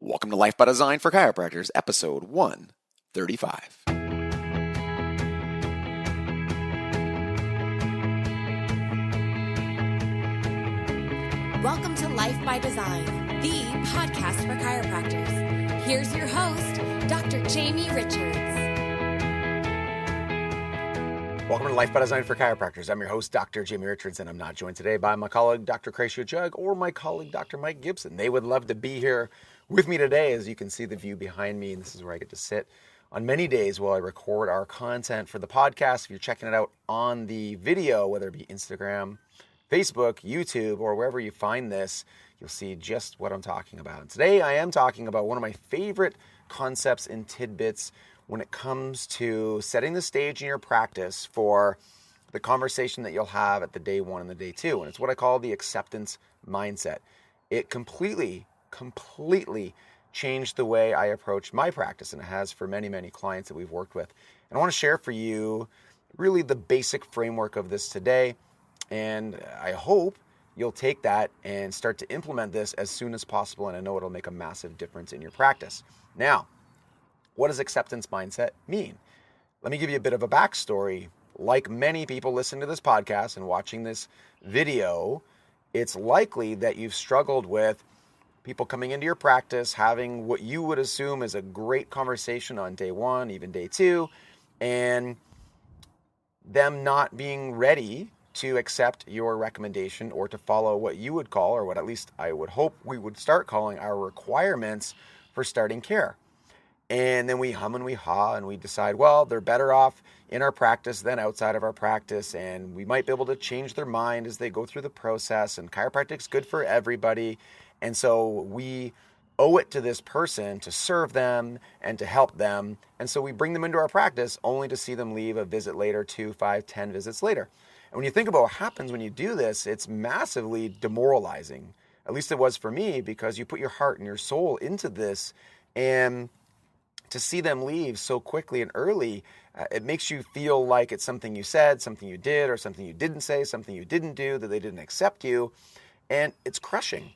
Welcome to Life by Design for Chiropractors, episode 135. Welcome to Life by Design, the podcast for chiropractors. Here's your host, Dr. Jamie Richards. Welcome to Life by Design for Chiropractors. I'm your host, Dr. Jamie Richards, and I'm not joined today by my colleague, Dr. Cratio Jug, or my colleague, Dr. Mike Gibson. They would love to be here with me today. As you can see the view behind me, and this is where I get to sit on many days while I record our content for the podcast. If you're checking it out on the video, whether it be Instagram, Facebook, YouTube, or wherever you find this, you'll see just what I'm talking about. And today I am talking about one of my favorite concepts and tidbits when it comes to setting the stage in your practice for the conversation that you'll have at the day one and the day two. And it's what I call the acceptance mindset. It completely changed the way I approach my practice, and it has for many, many clients that we've worked with. And I want to share for you really the basic framework of this today. And I hope you'll take that and start to implement this as soon as possible. And I know it'll make a massive difference in your practice. Now, what does acceptance mindset mean? Let me give you a bit of a backstory. Like many people listening to this podcast and watching this video, it's likely that you've struggled with people coming into your practice, having what you would assume is a great conversation on day one, even day two, and them not being ready to accept your recommendation or to follow what you would call, or what at least I would hope we would start calling, our requirements for starting care. And then we hum and we haw and we decide, well, they're better off in our practice than outside of our practice, and we might be able to change their mind as they go through the process, and chiropractic's good for everybody. And so we owe it to this person to serve them and to help them. And so we bring them into our practice only to see them leave a visit later, 2, 5, 10 visits later. And when you think about what happens when you do this, it's massively demoralizing. At least it was for me, because you put your heart and your soul into this, and to see them leave so quickly and early, it makes you feel like it's something you said, something you did, or something you didn't say, something you didn't do, that they didn't accept you. And it's crushing.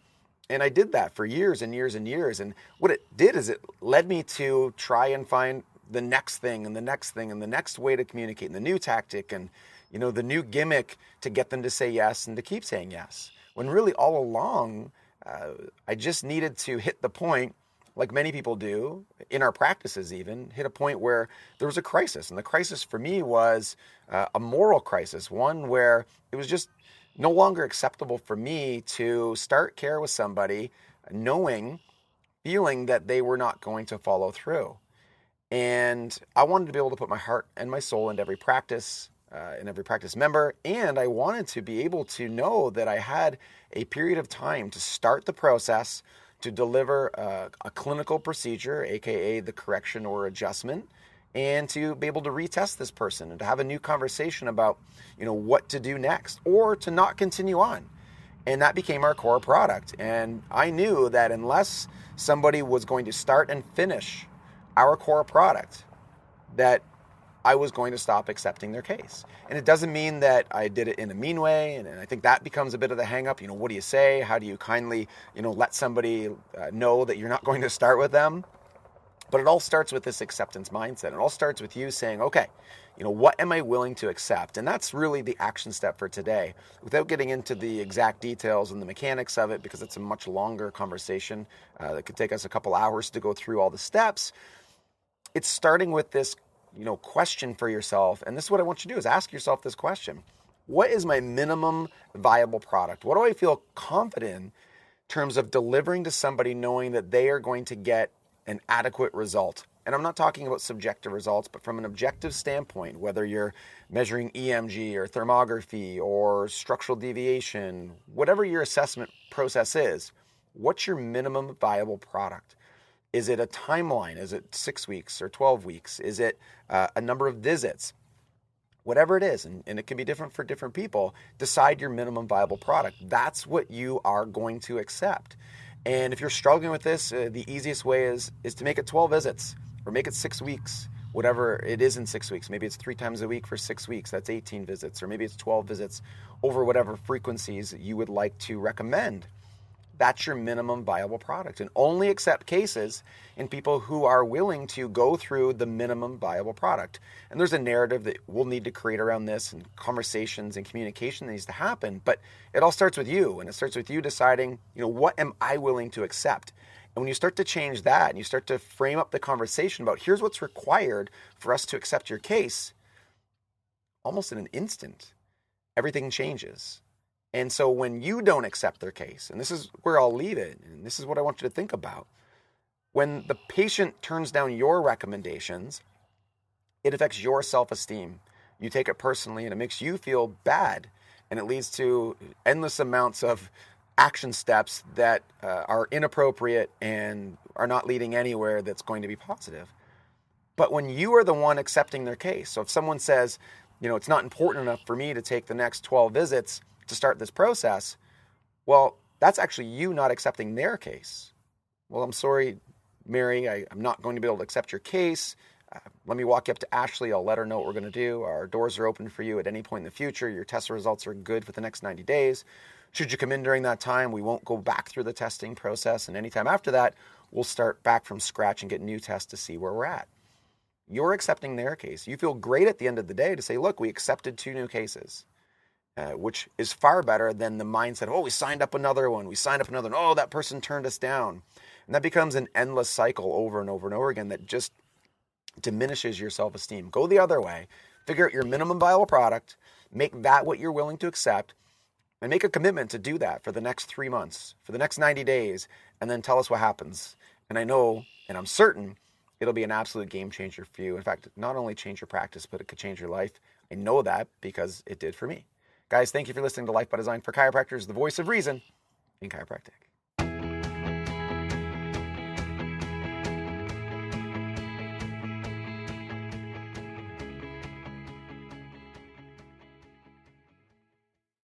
And I did that for years and years and years. And what it did is it led me to try and find the next thing and the next thing and the next way to communicate, and the new tactic and, the new gimmick to get them to say yes and to keep saying yes. When really all along, I just needed to hit the point, like many people do, in our practices even, hit a point where there was a crisis. And the crisis for me was a moral crisis, one where it was just no longer acceptable for me to start care with somebody feeling that they were not going to follow through. And I wanted to be able to put my heart and my soul into every practice, in every practice member. And I wanted to be able to know that I had a period of time to start the process, to deliver a clinical procedure, aka the correction or adjustment, and to be able to retest this person and to have a new conversation about, what to do next, or to not continue on. And that became our core product. And I knew that unless somebody was going to start and finish our core product, that I was going to stop accepting their case. And it doesn't mean that I did it in a mean way. And I think that becomes a bit of the hang up. What do you say? How do you kindly, let somebody know that you're not going to start with them? But it all starts with this acceptance mindset. It all starts with you saying, okay, what am I willing to accept? And that's really the action step for today. Without getting into the exact details and the mechanics of it, because it's a much longer conversation that could take us a couple hours to go through all the steps. It's starting with this question for yourself. And this is what I want you to do, is ask yourself this question. What is my minimum viable product? What do I feel confident in terms of delivering to somebody, knowing that they are going to get an adequate result? And I'm not talking about subjective results, but from an objective standpoint, whether you're measuring EMG or thermography or structural deviation, whatever your assessment process is, what's your minimum viable product? Is it a timeline? Is it 6 weeks or 12 weeks? Is it a number of visits? Whatever it is, and it can be different for different people, decide your minimum viable product. That's what you are going to accept. And if you're struggling with this, the easiest way is to make it 12 visits or make it 6 weeks, whatever it is in 6 weeks. Maybe it's 3 times a week for 6 weeks. That's 18 visits. Or maybe it's 12 visits over whatever frequencies you would like to recommend. That's your minimum viable product, and only accept cases in people who are willing to go through the minimum viable product. And there's a narrative that we'll need to create around this, and conversations and communication that needs to happen. But it all starts with you, and it starts with you deciding, what am I willing to accept? And when you start to change that and you start to frame up the conversation about here's what's required for us to accept your case, almost in an instant, everything changes. And so when you don't accept their case, and this is where I'll leave it, and this is what I want you to think about, when the patient turns down your recommendations, it affects your self-esteem. You take it personally, and it makes you feel bad, and it leads to endless amounts of action steps that are inappropriate and are not leading anywhere that's going to be positive. But when you are the one accepting their case, so if someone says, it's not important enough for me to take the next 12 visits to start this process, well, that's actually you not accepting their case. Well, I'm sorry, Mary, I'm not going to be able to accept your case. Let me walk you up to Ashley. I'll let her know what we're going to do. Our doors are open for you at any point in the future. Your test results are good for the next 90 days. Should you come in during that time, we won't go back through the testing process. And anytime after that, we'll start back from scratch and get new tests to see where we're at. You're accepting their case. You feel great at the end of the day to say, look, we accepted 2 new cases, which is far better than the mindset, we signed up another one. Oh, that person turned us down. And that becomes an endless cycle over and over and over again that just diminishes your self-esteem. Go the other way. Figure out your minimum viable product, make that what you're willing to accept, and make a commitment to do that for the next 3 months, for the next 90 days, and then tell us what happens. And I know, and I'm certain, it'll be an absolute game changer for you. In fact, not only change your practice, but it could change your life. I know that because it did for me. Guys, thank you for listening to Life by Design for Chiropractors, the voice of reason in chiropractic.